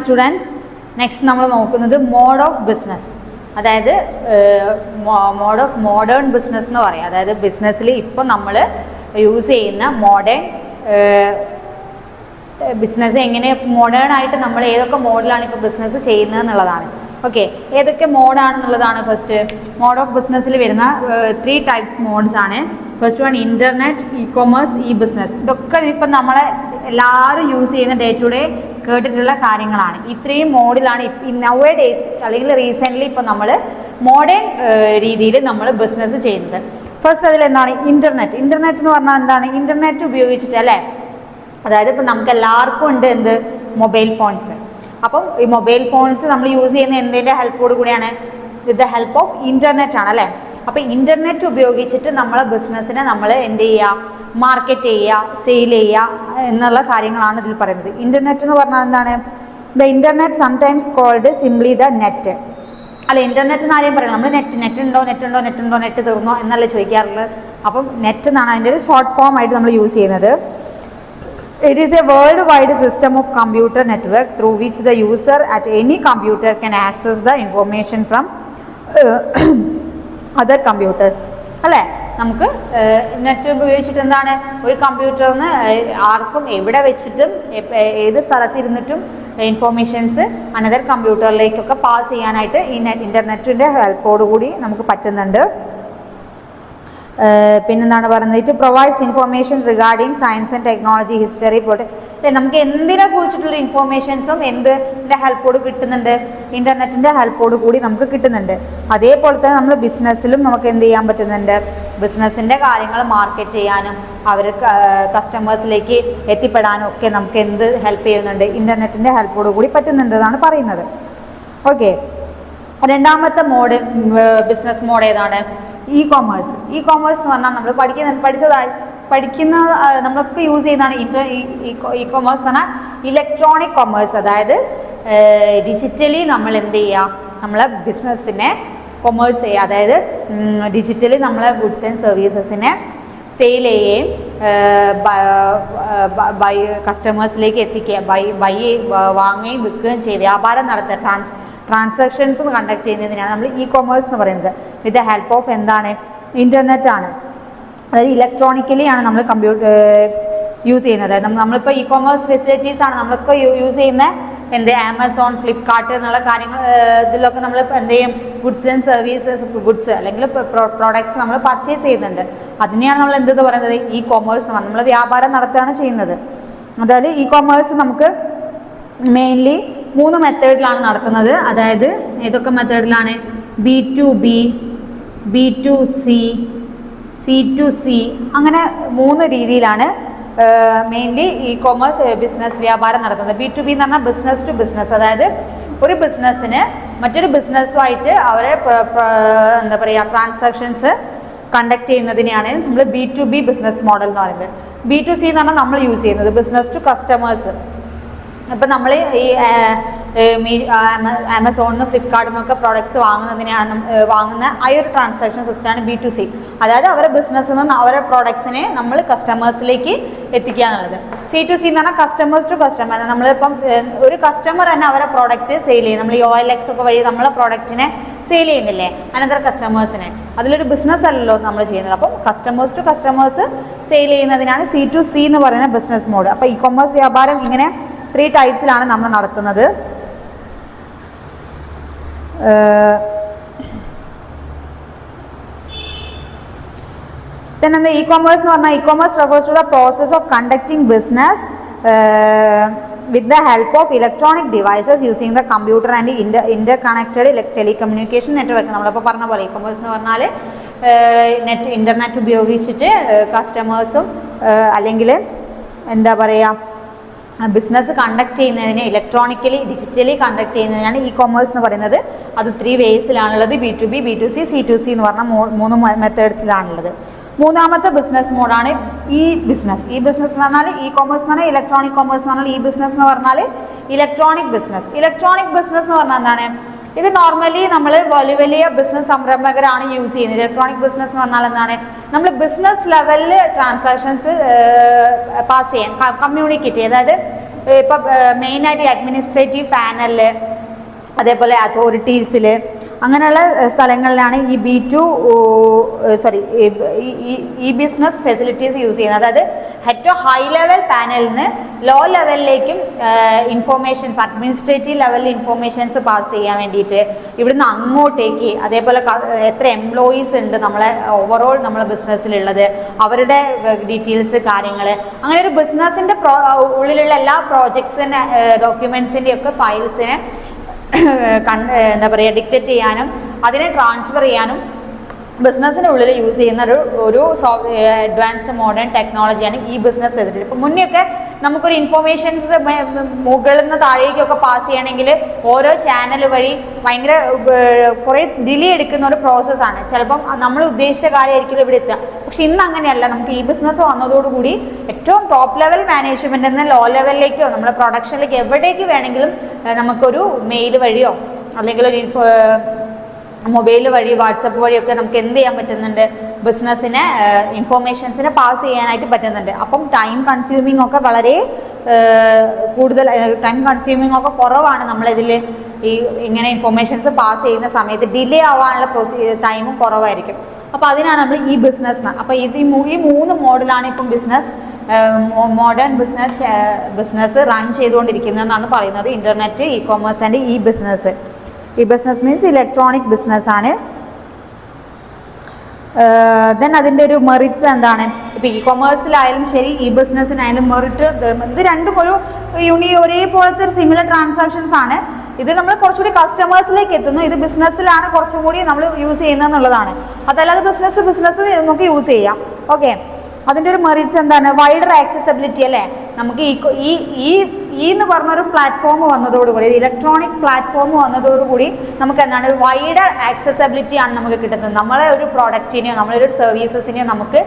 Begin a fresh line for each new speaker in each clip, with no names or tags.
Students, next നമ്മൾ നോക്കുന്നത് mode of business. അതായത് മോഡ് ഓഫ് മോഡേൺ ബിസിനസ് എന്ന് പറയാം. അതായത് ബിസിനസ്സിൽ ഇപ്പം നമ്മൾ യൂസ് ചെയ്യുന്ന മോഡേൺ ബിസിനസ് എങ്ങനെ മോഡേൺ ആയിട്ട് നമ്മൾ ഏതൊക്കെ മോഡിലാണ് ഇപ്പോൾ ബിസിനസ് ചെയ്യുന്നത് എന്നുള്ളതാണ്. ഓക്കെ, ഏതൊക്കെ മോഡാണെന്നുള്ളതാണ് ഫസ്റ്റ്. മോഡ് ഓഫ് ബിസിനസ്സിൽ വരുന്ന 3 ടൈപ്സ് മോഡ്സ് ആണ്. First one internet, E commerce, E business. ഇതൊക്കെ ഇപ്പം നമ്മളെ എല്ലാവരും യൂസ് ചെയ്യുന്ന ഡേ ടു ഡേ കേട്ടിട്ടുള്ള കാര്യങ്ങളാണ്. ഇത്രയും മോഡിലാണ് നൗ എ ഡേയ്സ് അല്ലെങ്കിൽ റീസെൻ്റ്ലി ഇപ്പം നമ്മൾ മോഡേൺ രീതിയിൽ നമ്മൾ ബിസിനസ് ചെയ്യുന്നത്. ഫസ്റ്റ് അതിലെന്താണ് ഇൻ്റർനെറ്റ്. ഇൻ്റർനെറ്റ് എന്ന് പറഞ്ഞാൽ എന്താണ്? ഇൻ്റർനെറ്റ് ഉപയോഗിച്ചിട്ട് അല്ലേ, അതായത് ഇപ്പം നമുക്ക് എല്ലാവർക്കും ഉണ്ട് എന്ത്, മൊബൈൽ ഫോൺസ്. അപ്പം ഈ മൊബൈൽ ഫോൺസ് നമ്മൾ യൂസ് ചെയ്യുന്ന എന്തിൻ്റെ ഹെൽപ്പോട് കൂടിയാണ്? With the help of internet ആണ് അല്ലേ. അപ്പം ഇൻ്റർനെറ്റ് ഉപയോഗിച്ചിട്ട് നമ്മളെ ബിസിനസ്സിനെ നമ്മൾ എന്ത് ചെയ്യുക, മാർക്കറ്റ് ചെയ്യുക, സെയിൽ ചെയ്യുക എന്നുള്ള കാര്യങ്ങളാണ് ഇതിൽ പറയുന്നത്. ഇൻ്റർനെറ്റ് എന്ന് പറഞ്ഞാൽ എന്താണ്? The internet sometimes called simply the net. അല്ല, ഇൻ്റർനെറ്റ് എന്ന് ആരെയും പറയണം. നമ്മൾ നെറ്റ് തീർന്നോ എന്നല്ലേ ചോദിക്കാറുള്ളത്. അപ്പം നെറ്റ് എന്നാണ് അതിൻ്റെ ഒരു ഷോർട്ട് ഫോം ആയിട്ട് നമ്മൾ യൂസ് ചെയ്യുന്നത്. It is a worldwide system of computer network through which the user at any computer can access the information from other computers. അല്ലേ, നമുക്ക് നെറ്റ് ഉപയോഗിച്ചിട്ട് എന്താണ്, ഒരു കമ്പ്യൂട്ടറിൽ നിന്ന് ആർക്കും എവിടെ വെച്ചിട്ടും ഏത് സ്ഥലത്തിരുന്നിട്ടും ഇൻഫോർമേഷൻസ് അനദർ കമ്പ്യൂട്ടറിലേക്കൊക്കെ പാസ് ചെയ്യാനായിട്ട് ഈ ഇൻ്റർനെറ്റിൻ്റെ ഹെൽപ്പോടുകൂടി നമുക്ക് പറ്റുന്നുണ്ട്. പിന്നെന്താണ് പറയുന്നത്? It provides information regarding science and technology, history, നമുക്ക് എന്തിനെ കുറിച്ചിട്ടുള്ള ഇൻഫോർമേഷൻസും എന്തിൻ്റെ ഹെൽപ്പോട് കിട്ടുന്നുണ്ട്? ഇൻ്റർനെറ്റിൻ്റെ ഹെൽപ്പോട് കൂടി നമുക്ക് കിട്ടുന്നുണ്ട്. അതേപോലെ തന്നെ നമ്മൾ ബിസിനസ്സിലും നമുക്ക് എന്ത് ചെയ്യാൻ പറ്റുന്നുണ്ട്? ബിസിനസ്സിൻ്റെ കാര്യങ്ങൾ മാർക്കറ്റ് ചെയ്യാനും അവർക്ക് കസ്റ്റമേഴ്സിലേക്ക് എത്തിപ്പെടാനും ഒക്കെ നമുക്ക് എന്ത് ഹെൽപ്പ് ചെയ്യുന്നുണ്ട്? ഇൻ്റർനെറ്റിൻ്റെ ഹെൽപ്പോട് കൂടി പറ്റുന്നുണ്ട് എന്നാണ് പറയുന്നത്. ഓക്കെ, രണ്ടാമത്തെ മോഡ് ബിസിനസ് മോഡ് ഏതാണ്? E commerce. ഇ കൊമേഴ്സ് എന്ന് പറഞ്ഞാൽ നമ്മൾ പഠിക്കുന്ന നമ്മളൊക്കെ യൂസ് ചെയ്യുന്നതാണ്. ഇ കൊമേഴ്സ് എന്ന് പറഞ്ഞാൽ ഇലക്ട്രോണിക് കൊമേഴ്സ്. അതായത് ഡിജിറ്റലി നമ്മൾ എന്ത് ചെയ്യുക, നമ്മളെ ബിസിനസ്സിനെ കൊമേഴ്സ് ചെയ്യുക. അതായത് ഡിജിറ്റലി നമ്മളെ ഗുഡ്സ് ആൻഡ് സർവീസസിനെ സെയിൽ ചെയ്യുകയും കസ്റ്റമേഴ്സിലേക്ക് എത്തിക്കുക, വാങ്ങുകയും വിൽക്കുകയും ചെയ്യുക, വ്യാപാരം നടത്തുക, ട്രാൻസാക്ഷൻസ് കണ്ടക്ട് ചെയ്യുന്നതിനാണ് നമ്മൾ ഇ കൊമേഴ്സ് എന്ന് പറയുന്നത്. വിത്ത് ദ ഹെൽപ്പ് ഓഫ് എന്താണ്? ഇൻ്റർനെറ്റ് ആണ്. അതായത് ഇലക്ട്രോണിക്കലി ആണ് നമ്മൾ യൂസ് ചെയ്യുന്നത്. നമ്മളിപ്പോൾ ഇ കൊമേഴ്സ് ഫെസിലിറ്റീസ് ആണ് നമ്മളൊക്കെ യൂസ് ചെയ്യുന്നത്. എന്ത്, ആമസോൺ, ഫ്ലിപ്കാർട്ട് എന്നുള്ള കാര്യങ്ങൾ ഇതിലൊക്കെ നമ്മൾ എന്ത് ചെയ്യും? ഗുഡ്സ് ആൻഡ് സർവീസസ്, ഗുഡ്സ് അല്ലെങ്കിൽ പ്രോഡക്ട്സ് നമ്മൾ പർച്ചേസ് ചെയ്യുന്നുണ്ട്. അതിനെയാണ് നമ്മൾ എന്തെന്ന് പറയുന്നത്? ഇ കൊമേഴ്സ് എന്ന് പറഞ്ഞാൽ നമ്മൾ വ്യാപാരം നടത്തുകയാണ് ചെയ്യുന്നത്. അതായത് ഇ കൊമേഴ്സ് നമുക്ക് മെയിൻലി 3 മെത്തേഡിലാണ് നടത്തുന്നത്. അതായത് ഏതൊക്കെ മെത്തേഡിലാണ്? B2B, B2C, C2C, അങ്ങനെ 3 രീതിയിലാണ് മെയിൻലി ഇ കൊമേഴ്സ് ബിസിനസ് വ്യാപാരം നടത്തുന്നത്. B2B എന്ന് പറഞ്ഞാൽ ബിസിനസ് ടു ബിസിനസ്. അതായത് ഒരു ബിസിനസ്സിന് മറ്റൊരു ബിസിനസ്സുമായിട്ട് അവരെ എന്താ പറയുക ട്രാൻസാക്ഷൻസ് കണ്ടക്ട് ചെയ്യുന്നതിനെയാണ് നമ്മൾ B2B ബിസിനസ് മോഡൽ എന്ന് പറയുന്നത്. B2C എന്ന് പറഞ്ഞാൽ നമ്മൾ യൂസ് ചെയ്യുന്നത് ബിസിനസ് ടു കസ്റ്റമേഴ്സ്. ഇപ്പം നമ്മൾ ഈ ആമസോണിൽ നിന്ന് ഫ്ലിപ്കാർട്ടിൽ നിന്നൊക്കെ പ്രോഡക്ട്സ് വാങ്ങുന്ന ആ ഒരു ട്രാൻസാക്ഷൻ സിസ്റ്റമാണ് B2C. അതായത് അവരുടെ ബിസിനസ്സിൽ നിന്ന് അവരുടെ പ്രോഡക്ട്സിനെ നമ്മൾ കസ്റ്റമേഴ്സിലേക്ക് എത്തിക്കുക എന്നുള്ളത്. C2C എന്ന് പറഞ്ഞാൽ കസ്റ്റമേഴ്സ് ടു കസ്റ്റമർ. നമ്മളിപ്പം ഒരു കസ്റ്റമർ തന്നെ അവരുടെ പ്രോഡക്റ്റ് സെയിൽ ചെയ്യും. നമ്മൾ ഈ OLX ഒക്കെ വഴി നമ്മളെ പ്രോഡക്റ്റിനെ സെയിൽ ചെയ്യുന്നില്ലേ അനദർ കസ്റ്റമേഴ്സിനെ. അതിലൊരു ബിസിനസ് അല്ലല്ലോ നമ്മൾ ചെയ്യുന്നത്. അപ്പം കസ്റ്റമേഴ്സ് ടു കസ്റ്റമേഴ്സ് സെയിൽ ചെയ്യുന്നതിനാണ് C2C എന്ന് പറയുന്ന ബിസിനസ് മോഡ്. അപ്പോൾ ഇ കൊമേഴ്സ് വ്യാപാരം ഇങ്ങനെ 3 ടൈപ്സിലാണ് നമ്മൾ നടത്തുന്നത്. Then the e-commerce എന്ന് പറഞ്ഞാൽ e-commerce refers to the process of conducting business with the help of electronic devices using the computer and interconnected telecommunication network. നമ്മളിപ്പോൾ പറഞ്ഞ പോലെ e-commerce എന്ന് പറഞ്ഞാൽ ഇൻ്റർനെറ്റ് ഉപയോഗിച്ചിട്ട് കസ്റ്റമേഴ്സും അല്ലെങ്കിൽ എന്താ പറയുക ബിസിനസ് കണ്ടക്ട് ചെയ്യുന്നതിന് ഇലക്ട്രോണിക്കലി ഡിജിറ്റലി കണ്ടക്ട് ചെയ്യുന്നതിനാണ് ഇ കൊമേഴ്സ് എന്ന് പറയുന്നത്. അത് 3 വേസിലാണുള്ളത്. B2B, B2C, C2C എന്ന് പറഞ്ഞ 3 മെത്തേഡ്സിലാണുള്ളത്. മൂന്നാമത്തെ ബിസിനസ് മോഡാണ് ഇ ബിസിനസ്. ഇ ബിസിനസ് എന്ന് പറഞ്ഞാൽ ഇ കൊമേഴ്സ് എന്ന് പറഞ്ഞാൽ ഇലക്ട്രോണിക് കൊമേഴ്സ് എന്ന് പറഞ്ഞാൽ ഇ ബിസിനസ് എന്ന് പറഞ്ഞാൽ ഇലക്ട്രോണിക് ബിസിനസ്. ഇലക്ട്രോണിക് ബിസിനസ് എന്ന് പറഞ്ഞാൽ എന്താണ്? ഇത് നോർമലി നമ്മൾ വലിയ ബിസിനസ് സംരംഭകരാണ് യൂസ് ചെയ്യുന്നത്. ഇലക്ട്രോണിക് ബിസിനസ് എന്ന് പറഞ്ഞാൽ എന്താണ്? നമ്മൾ ബിസിനസ് ലെവലിൽ ട്രാൻസാക്ഷൻസ് പാസ് ചെയ്യാൻ കമ്മ്യൂണിക്കേറ്റ് ചെയ്യുക. അതായത് ഇപ്പം മെയിനായിട്ട് അഡ്മിനിസ്ട്രേറ്റീവ് പാനലിൽ, അതേപോലെ അതോറിറ്റീസിൽ, അങ്ങനെയുള്ള സ്ഥലങ്ങളിലാണ് ഈ ഈ ബിസിനസ് ഫെസിലിറ്റീസ് യൂസ് ചെയ്യുന്നത്. അതായത് ഏറ്റവും ഹൈ ലെവൽ പാനലിൽ നിന്ന് ലോ ലെവലിലേക്കും ഇൻഫോർമേഷൻസ്, അഡ്മിനിസ്ട്രേറ്റീവ് ലെവലിൽ ഇൻഫോർമേഷൻസ് പാസ് ചെയ്യാൻ വേണ്ടിയിട്ട് ഇവിടുന്ന് അങ്ങോട്ടേക്ക്, അതേപോലെ എത്ര എംപ്ലോയീസ് ഉണ്ട് നമ്മളെ ഓവറോൾ നമ്മളെ ബിസിനസ്സിലുള്ളത്, അവരുടെ ഡീറ്റെയിൽസ്, കാര്യങ്ങൾ, അങ്ങനെ ഒരു ബിസിനസ്സിൻ്റെ ഉള്ളിലുള്ള എല്ലാ പ്രോജക്ട്സിൻ്റെ ഡോക്യുമെൻസിൻ്റെ ഒക്കെ ഫയൽസിനെ എന്താ പറയുക ഡിക്റ്റേറ്റ് ചെയ്യാനും അതിനെ ട്രാൻസ്ഫർ ചെയ്യാനും ബിസിനസ്സിൻ്റെ ഉള്ളിൽ യൂസ് ചെയ്യുന്ന ഒരു അഡ്വാൻസ്ഡ് മോഡേൺ ടെക്നോളജിയാണ് ഈ ബിസിനസ് ഫെസിലിറ്റി. ഇപ്പം മുന്നെയൊക്കെ നമുക്കൊരു ഇൻഫോർമേഷൻസ് മുകളിൽ നിന്ന് താഴേക്കൊക്കെ പാസ് ചെയ്യണമെങ്കിൽ ഓരോ ചാനൽ വഴി ഭയങ്കര കുറേ ഡിലേ എടുക്കുന്ന ഒരു പ്രോസസ്സാണ്. ചിലപ്പം നമ്മൾ ഉദ്ദേശിച്ച കാര്യമായിരിക്കും ഇവിടെ എത്തുക. പക്ഷെ ഇന്ന് അങ്ങനെയല്ല. നമുക്ക് ഈ ബിസിനസ് വന്നതോടുകൂടി ഏറ്റവും ടോപ്പ് ലെവൽ മാനേജ്മെൻറ്റിൽ നിന്ന് ലോ ലെവലിലേക്കോ നമ്മുടെ പ്രൊഡക്ഷനിലേക്ക് എവിടേക്ക് വേണമെങ്കിലും നമുക്കൊരു മെയിൽ വഴിയോ അല്ലെങ്കിൽ ഒരു മൊബൈൽ വഴി, വാട്സപ്പ് വഴിയൊക്കെ നമുക്ക് എന്ത് ചെയ്യാൻ പറ്റുന്നുണ്ട്, ബിസിനസ്സിനെ ഇൻഫോർമേഷൻസിനെ പാസ് ചെയ്യാനായിട്ട് പറ്റുന്നുണ്ട്. അപ്പം ടൈം കൺസ്യൂമിങ് ഒക്കെ വളരെ കൂടുതൽ, ടൈം കൺസ്യൂമിങ് ഒക്കെ കുറവാണ്. നമ്മളിതിൽ ഇങ്ങനെ ഇൻഫോർമേഷൻസ് പാസ് ചെയ്യുന്ന സമയത്ത് ഡിലേ ആവാനുള്ള ടൈമും കുറവായിരിക്കും. അപ്പോൾ അതിനാണ് നമ്മൾ ഈ ബിസിനസ്. അപ്പോൾ ഈ 3 മോഡലാണ് ഇപ്പം മോഡേൺ ബിസിനസ് റൺ ചെയ്തുകൊണ്ടിരിക്കുന്നതെന്നാണ് പറയുന്നത്. ഇൻ്റർനെറ്റ്, ഇ കോമേഴ്സ് ആൻഡ് ഈ ബിസിനസ്. ഈ ബിസിനസ് മീൻസ് ഇലക്ട്രോണിക് ബിസിനസ്സാണ്. ദെൻ അതിൻ്റെ ഒരു മെറിറ്റ്സ് എന്താണ്? ഇപ്പോൾ ഇ കൊമേഴ്സിലായാലും ശരി, ഈ ബിസിനസ്സിനായാലും മെറിറ്റ്, ഇത് രണ്ടും ഒരേപോലത്തെ ഒരു സിമിലർ ട്രാൻസാക്ഷൻസ് ആണ്. ഇത് നമ്മൾ കുറച്ചുകൂടി കസ്റ്റമേഴ്സിലേക്ക് എത്തുന്നു, ഇത് ബിസിനസ്സിലാണ് കുറച്ചും കൂടി നമ്മൾ യൂസ് ചെയ്യുന്നതെന്നുള്ളതാണ്. അതല്ലാതെ ബിസിനസ് നമുക്ക് യൂസ് ചെയ്യാം. ഓക്കെ, അതിൻ്റെ ഒരു മെറിറ്റ്സ് എന്താണ്? വൈഡർ ആക്സസിബിലിറ്റി അല്ലേ. നമുക്ക് ഈ എന്ന് പറഞ്ഞൊരു പ്ലാറ്റ്ഫോം വന്നതോടുകൂടി, ഇലക്ട്രോണിക് പ്ലാറ്റ്ഫോം വന്നതോടുകൂടി നമുക്ക് എന്താണ്, ഒരു വൈഡർ ആക്സസിബിലിറ്റി ആണ് നമുക്ക് കിട്ടുന്നത്. നമ്മളെ ഒരു പ്രോഡക്റ്റിനെയോ നമ്മളൊരു സർവീസസിനെയോ നമുക്ക്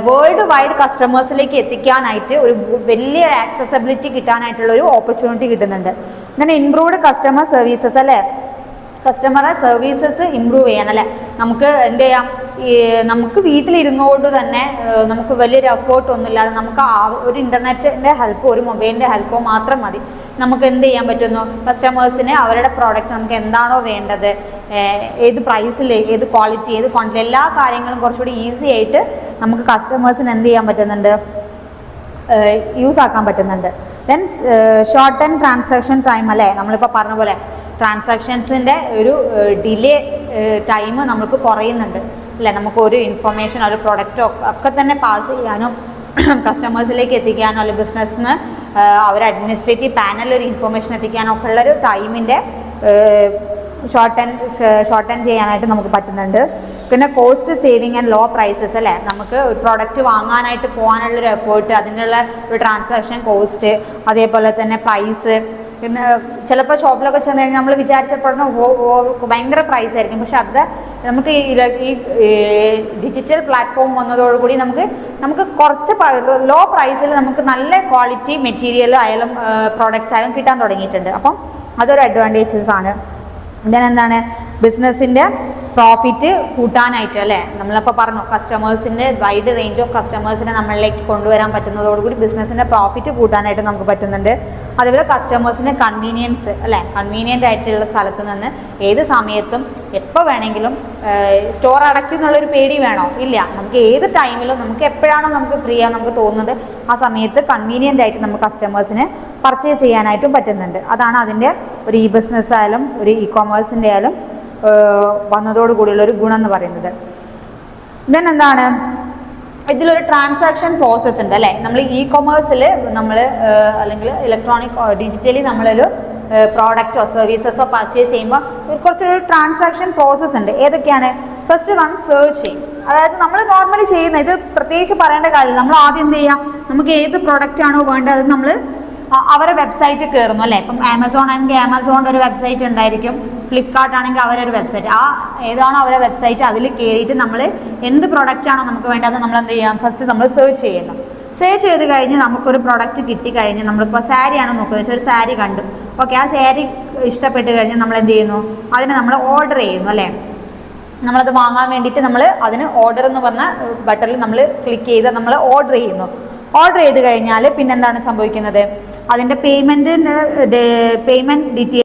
വേൾഡ് വൈഡ് കസ്റ്റമേഴ്സിലേക്ക് എത്തിക്കാനായിട്ട് ഒരു വലിയ ആക്സസിബിലിറ്റി കിട്ടാനായിട്ടുള്ള ഒരു ഓപ്പർച്യൂണിറ്റി കിട്ടുന്നുണ്ട്. അങ്ങനെ ഇംപ്രൂവ്ഡ് കസ്റ്റമർ സർവീസസ് അല്ലേ, കസ്റ്റമറെ സർവീസസ് ഇമ്പ്രൂവ് ചെയ്യണം അല്ലേ. നമുക്ക് എന്ത് ചെയ്യാം, നമുക്ക് വീട്ടിലിരുന്നുകൊണ്ട് തന്നെ നമുക്ക് വലിയൊരു എഫേർട്ടൊന്നുമില്ലാതെ നമുക്ക് ഒരു ഇൻ്റർനെറ്റിൻ്റെ ഹെൽപ്പോ ഒരു മൊബൈലിൻ്റെ ഹെൽപ്പോ മാത്രം മതി. നമുക്ക് എന്ത് ചെയ്യാൻ പറ്റുന്നു, കസ്റ്റമേഴ്സിന് അവരുടെ പ്രോഡക്റ്റ് നമുക്ക് എന്താണോ വേണ്ടത്, ഏത് പ്രൈസിൽ, ഏത് ക്വാളിറ്റി, ഏത് ക്വാണ്ടിറ്റി, എല്ലാ കാര്യങ്ങളും കുറച്ചുകൂടി ഈസി ആയിട്ട് നമുക്ക് കസ്റ്റമേഴ്സിന് എന്ത് ചെയ്യാൻ പറ്റുന്നുണ്ട്, യൂസ് ആക്കാൻ പറ്റുന്നുണ്ട്. Then short and transaction time അല്ലേ, നമ്മളിപ്പോൾ പറഞ്ഞ പോലെ ട്രാൻസാക്ഷൻസിൻ്റെ ഒരു ഡിലേ ടൈം നമുക്ക് കുറയുന്നുണ്ട് അല്ലേ. നമുക്ക് ഒരു ഇൻഫർമേഷൻ, ഒരു പ്രൊഡക്റ്റോ ഒക്കെ തന്നെ പാസ് ചെയ്യാനും കസ്റ്റമേഴ്സിലേക്ക് എത്തിക്കാനോ അല്ലെങ്കിൽ ബിസിനസ്സിന് അവർ അഡ്മിനിസ്ട്രേറ്റീവ് പാനലിൽ ഒരു ഇൻഫർമേഷൻ എത്തിക്കാനോ ഒക്കെ ഉള്ളൊരു ടൈമിൻ്റെ ഷോർട്ടൻ ചെയ്യാനായിട്ട് നമുക്ക് പറ്റുന്നുണ്ട്. പിന്നെ cost saving and low prices അല്ലേ, നമുക്ക് ഒരു പ്രോഡക്റ്റ് വാങ്ങാനായിട്ട് പോകാനുള്ളൊരു എഫേർട്ട്, അതിനുള്ള ഒരു ട്രാൻസാക്ഷൻ കോസ്റ്റ്, അതേപോലെ തന്നെ പ്രൈസ്. പിന്നെ ചിലപ്പോൾ ഷോപ്പിലൊക്കെ ചെന്ന് കഴിഞ്ഞാൽ നമ്മൾ വിചാരിച്ചപ്പോഴും ഭയങ്കര പ്രൈസ് ആയിരിക്കും. പക്ഷെ അത് നമുക്ക് ഈ ഡിജിറ്റൽ പ്ലാറ്റ്ഫോം വന്നതോടുകൂടി നമുക്ക് കുറച്ച് ലോ പ്രൈസിൽ നമുക്ക് നല്ല ക്വാളിറ്റി മെറ്റീരിയൽ ആയാലും പ്രോഡക്റ്റ്സ് ആയാലും കിട്ടാൻ തുടങ്ങിയിട്ടുണ്ട്. അപ്പം അതൊരു അഡ്വാൻറ്റേജസ് ആണ്. ദെൻ എന്താണ്, ബിസിനസ്സിൻ്റെ പ്രോഫിറ്റ് കൂട്ടാനായിട്ട് അല്ലേ, നമ്മളപ്പോൾ പറഞ്ഞു കസ്റ്റമേഴ്സിൻ്റെ വൈഡ് റേഞ്ച് ഓഫ് കസ്റ്റമേഴ്സിനെ നമ്മളിലേക്ക് കൊണ്ടുവരാൻ പറ്റുന്നതോടുകൂടി ബിസിനസ്സിൻ്റെ പ്രോഫിറ്റ് കൂട്ടാനായിട്ട് നമുക്ക് പറ്റുന്നുണ്ട്. അതേപോലെ കസ്റ്റമേഴ്സിൻ്റെ കൺവീനിയൻസ് അല്ലേ, കൺവീനിയൻ്റ് ആയിട്ടുള്ള സ്ഥലത്ത് നിന്ന് ഏത് സമയത്തും എപ്പോൾ വേണമെങ്കിലും സ്റ്റോർ അടയ്ക്കും എന്നുള്ളൊരു പേടി വേണോ, ഇല്ല. നമുക്ക് ഏത് ടൈമിലും നമുക്ക് എപ്പോഴാണോ നമുക്ക് ഫ്രീ ആകാൻ നമുക്ക് തോന്നുന്നത് ആ സമയത്ത് കൺവീനിയൻ്റ് ആയിട്ട് നമുക്ക് കസ്റ്റമേഴ്സിനെ പർച്ചേസ് ചെയ്യാനായിട്ടും പറ്റുന്നുണ്ട്. അതാണ് അതിൻ്റെ ഒരു ഇ ബിസിനസ് ആയാലും ഒരു ഇ കൊമേഴ്സിൻ്റെ ആയാലും വന്നതോടു കൂടിയുള്ള ഒരു ഗുണം എന്ന് പറയുന്നത്. ദെൻ എന്താണ്, ഇതിലൊരു ട്രാൻസാക്ഷൻ പ്രോസസ്സ് ഉണ്ട് അല്ലേ. നമ്മൾ ഇ കൊമേഴ്സിൽ നമ്മൾ അല്ലെങ്കിൽ ഇലക്ട്രോണിക് ഡിജിറ്റലി നമ്മളൊരു പ്രോഡക്റ്റോ സർവീസസോ പർച്ചേസ് ചെയ്യുമ്പോൾ കുറച്ചൊരു ട്രാൻസാക്ഷൻ പ്രോസസ്സ് ഉണ്ട്. ഏതൊക്കെയാണ്? First one search. അതായത് നമ്മൾ നോർമലി ചെയ്യുന്ന, ഇത് പ്രത്യേകിച്ച് പറയേണ്ട കാര്യമില്ല, നമ്മൾ ആദ്യം എന്ത് ചെയ്യാം, നമുക്ക് ഏത് പ്രോഡക്റ്റ് ആണോ വേണ്ടത് അത് നമ്മൾ അവരെ വെബ്സൈറ്റിൽ കയറുന്നു അല്ലേ. ഇപ്പം ആമസോൺ ആണെങ്കിൽ ആമസോണിൻ്റെ ഒരു വെബ്സൈറ്റ് ഉണ്ടായിരിക്കും, ഫ്ലിപ്കാർട്ട് ആണെങ്കിൽ അവരൊരു വെബ്സൈറ്റ്, ഏതാണോ അവരെ വെബ്സൈറ്റ് അതിൽ കയറിയിട്ട് നമ്മൾ എന്ത് പ്രൊഡക്റ്റാണോ നമുക്ക് വേണ്ടത് നമ്മൾ എന്ത് ചെയ്യാം, ഫസ്റ്റ് നമ്മൾ സെർച്ച് ചെയ്യുന്നു. സെർച്ച് ചെയ്ത് കഴിഞ്ഞ് നമുക്കൊരു പ്രൊഡക്റ്റ് കിട്ടിക്കഴിഞ്ഞ് നമ്മളിപ്പോൾ സാരിയാണ് നോക്കുന്നത് വെച്ചാൽ ഒരു സാരി കണ്ടു, ഓക്കെ, ആ സാരി ഇഷ്ടപ്പെട്ട് കഴിഞ്ഞ് നമ്മൾ എന്ത് ചെയ്യുന്നു, അതിനെ നമ്മൾ ഓർഡർ ചെയ്യുന്നു അല്ലേ. നമ്മളത് വാങ്ങാൻ വേണ്ടിയിട്ട് നമ്മൾ അതിന് ഓർഡർ എന്ന് പറഞ്ഞ ബട്ടണിൽ നമ്മൾ ക്ലിക്ക് ചെയ്ത് നമ്മൾ ഓർഡർ ചെയ്യുന്നു. ഓർഡർ ചെയ്ത് കഴിഞ്ഞാൽ പിന്നെന്താണ് സംഭവിക്കുന്നത്, അതിൻ്റെ പേയ്മെൻറ്റ് ഡീറ്റെയിൽ